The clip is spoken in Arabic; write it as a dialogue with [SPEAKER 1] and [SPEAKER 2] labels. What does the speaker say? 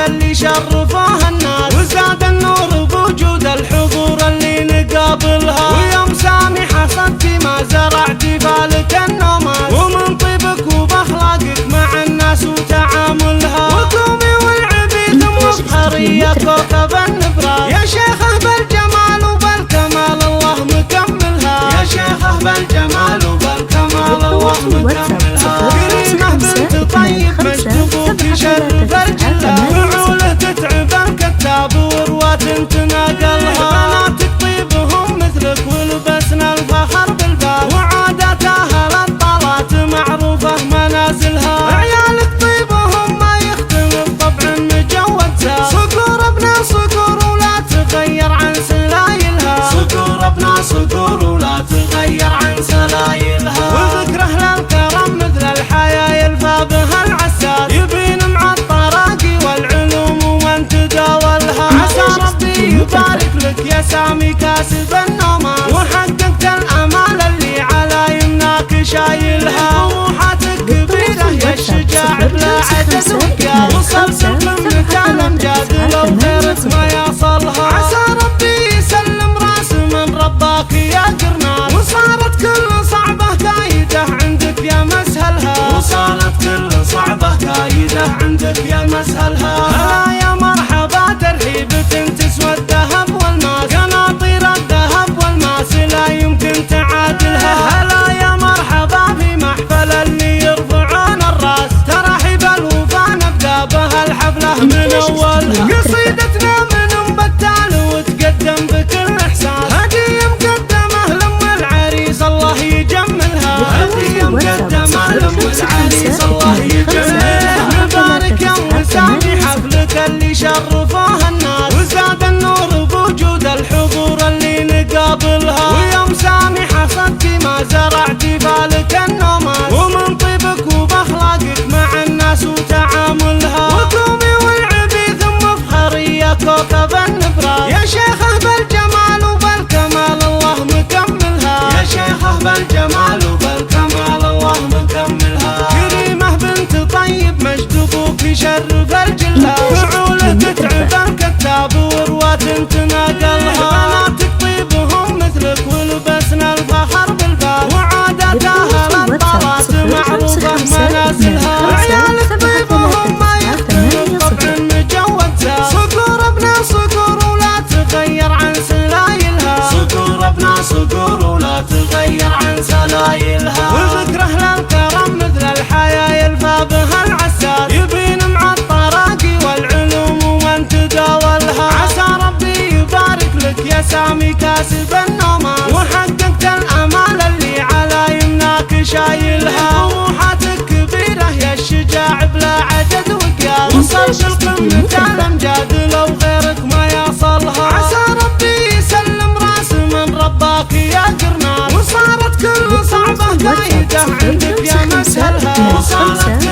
[SPEAKER 1] اللي شرفوها الناس، وزاد النور بوجود الحضور اللي نقابلها. ويوم سامحة صدقي ما زرعت بالك النومات، ومن طيبك وباخلاقك مع الناس وتعاملها. وقومي والعبيد مفخرية كوكب النبراس، يا شيخه بالجمال وبالكمال الله مكملها. يا شيخه بالجمال وبالكمال الله مكملها. كريمة بنت طيب مجذوب شرف رجلها، فعوله تتعب الكتاب ورواة تناقلها. بناتك طيبهم مثلك ولبسنا الفخر بالباب، وعادات اهل الطلات معروفه منازلها. عيالك طيبهم ما يختلف طبع مجود ساب، صقور ابنا صقور ولا تغير عن سلايلها. صقور ابنا صقور ولا تغير عن سلايلها. وذكر اهل الكرم مثل الحياه يلفى بها العساس، يبين مع الطراقي والعلوم ومن تداولها. عسى ربي يبارك لك يا سامي كاسب النومات، وحققت الامال اللي على يمناك شايلها. طموحاتك كبيره يا الشجاع بلا عدد وقياس، وصلت قمه الامجاد لو غيرك ما يصلها. عسى ربي يسلم راس من رباك يا قرناس، وصارت كل صعبه كايده عندك يا مسهلها. وصارت كل صعبه كايده عندك يا مسهلها. هلا يا مرحبا ترحيبة تسوى الذهب والماس، قناطير الذهب والماس لا يمكن تعادلها. هلا يا مرحبا في محفل اللي يرفعون الراس، ترحيب الوفا نبدا بها الحفله من اولها. قصيدتنا من بتال وتقدم بكل احساس، هديه مقدمه لام العريس الله يجملها. هديه مقدمه لام العريس الله يجملها. مبارك يا ام سامي حفلك اللي شرفوها الناس، وزاد النور بوجود الحضور اللي نقابلها. ويوم سامحة صدقي ما زرعت بالك النومات، ومن طيبك وباخلاقك مع الناس وتعاملها. وقومي والعبيد مفخرية كوكب النبراس، يا شيخه بالجمال وبالكمال الله مكملها. يا شيخه بالجمال وبالكمال الله مكملها. كريمة بنت طيب مجذوب شرف رجلها، فعوله تتعب الكتاب ورواة تناقلها. بناتك طيبهم مثلك ولبسنا الفخر بالباب، وعادات اهل الطلات معروفه منازلها. عيالك طيبهم ما يختلف طبع مجود ساب، صقور ابنا صقور ولا تغير عن سلايلها. صقور ابنا صقور ولا تغير عن سلايلها. وذكر اهل الكرم مثل الحياه يلفى بها العساس، يبين مع الطراقي والعلوم ومن تداولها. عسى ربي يبارك لك يا سامي كاسب النومات، وحققت الامال اللي على يمناك شايلها. طموحاتك كبيره يا الشجاع بلا عدد وقياس، وصلت القمه الامجاد لو غيرك ما يصلها. عسى ربي يسلم راس من رباك يا قرناس، وصارت كل صعبه كايده عندك يا مسهلها. وصارت